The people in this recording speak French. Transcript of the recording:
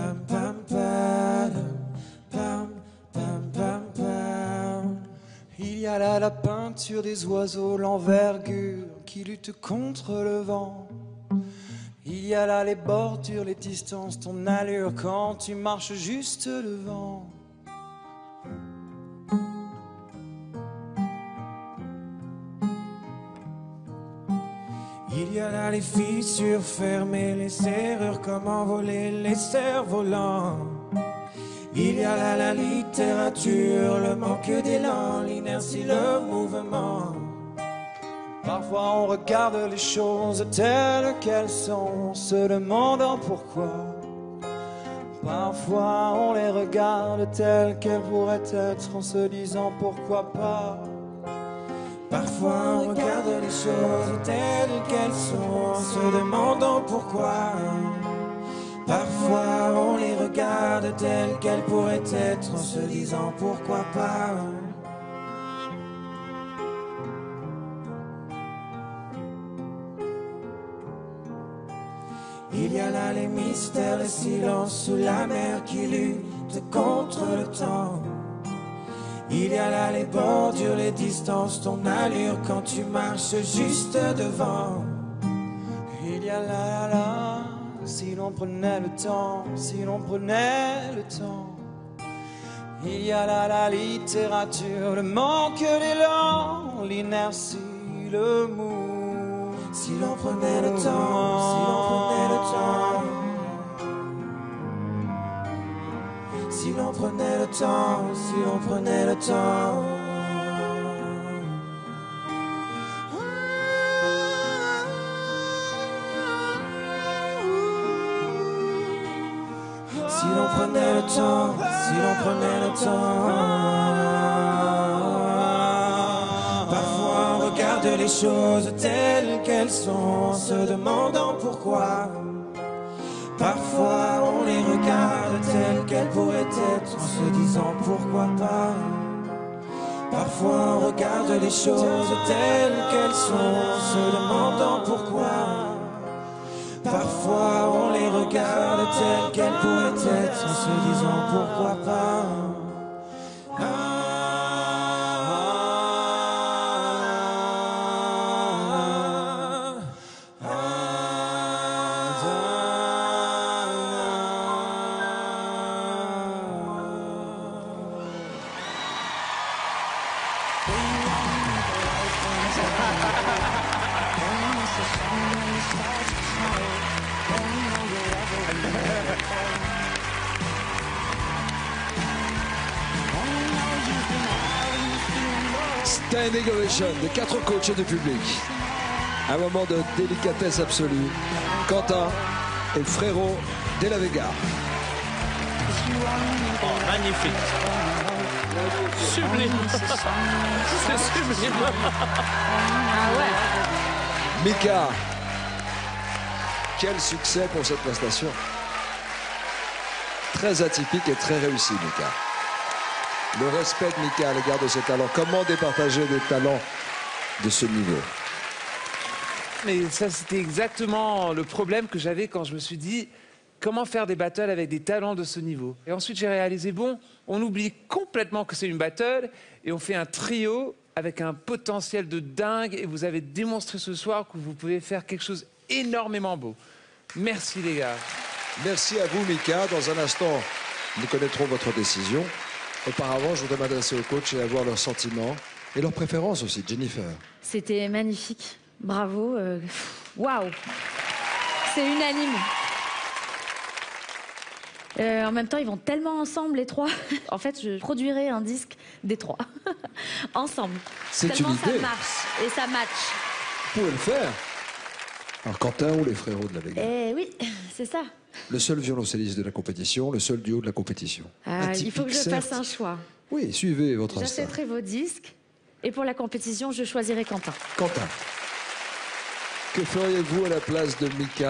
pam, pam, pam, pam, pam, pam, pam. Il y a là la peinture des oiseaux, l'envergure qui lutte contre le vent. Il y a là les bordures, les distances, ton allure quand tu marches juste devant. Il y a là les fissures fermées, les serrures, comment voler les cerfs-volants. Il y a là la littérature, le manque d'élan, l'inertie, le mouvement. Parfois on regarde les choses telles qu'elles sont, se demandant pourquoi. Parfois on les regarde telles qu'elles pourraient être, en se disant pourquoi pas. Parfois on regarde les choses telles qu'elles sont, en se demandant pourquoi. Parfois on les regarde telles qu'elles pourraient être, en se disant pourquoi pas. Il y a là les mystères, le silence sous la mer qui lutte contre le temps. Il y a là les bordures, les distances, ton allure quand tu marches juste devant. Il y a là, si l'on prenait le temps, si l'on prenait le temps. Il y a là la littérature, le manque d'élan, l'inertie, le mou. Si l'on prenait le temps, si l'on prenait le temps. Si l'on prenait le temps, si l'on prenait le temps. Si l'on prenait le temps, si l'on prenait le temps. Parfois on regarde les choses telles qu'elles sont, en se demandant pourquoi. Parfois on les regarde telles qu'elles pourraient être, en se disant pourquoi pas. Parfois on regarde les choses telles qu'elles sont, en se demandant pourquoi. Parfois on les regarde telles qu'elles pourraient être, en se disant pourquoi pas. Standing ovation de 4 coachs et du public. Un moment de délicatesse absolue. Quentin et Frérot de la Vega. Oh, magnifique. Sublime. C'est sublime. Ah ouais. Mika, quel succès pour cette prestation. Très atypique et très réussi, Mika. Le respect de Mika à l'égard de ses talents. Comment départager des talents de ce niveau? Mais ça, c'était exactement le problème que j'avais quand je me suis dit comment faire des battles avec des talents de ce niveau. Et ensuite, j'ai réalisé, bon, on oublie complètement que c'est une battle et on fait un trio avec un potentiel de dingue. Et vous avez démontré ce soir que vous pouvez faire quelque chose énormément beau. Merci, les gars. Merci à vous, Mika. Dans un instant, nous connaîtrons votre décision. Auparavant, je voudrais m'adresser aux coachs et avoir leurs sentiments et leurs préférences aussi. Jennifer. C'était magnifique. Bravo. Waouh. C'est unanime. En même temps, ils vont tellement ensemble, les trois. En fait, je produirais un disque des trois. Ensemble. C'est tellement une idée. Ça marche et ça match. Vous pouvez le faire. Alors, Quentin ou les Frérots de la Vega? Eh oui, c'est ça. Le seul violoncelliste de la compétition, le seul duo de la compétition. Il faut que je fasse un choix. Oui, suivez votre instinct. J'achèterai vos disques. Et pour la compétition, je choisirai Quentin. Quentin, que feriez-vous à la place de Mika?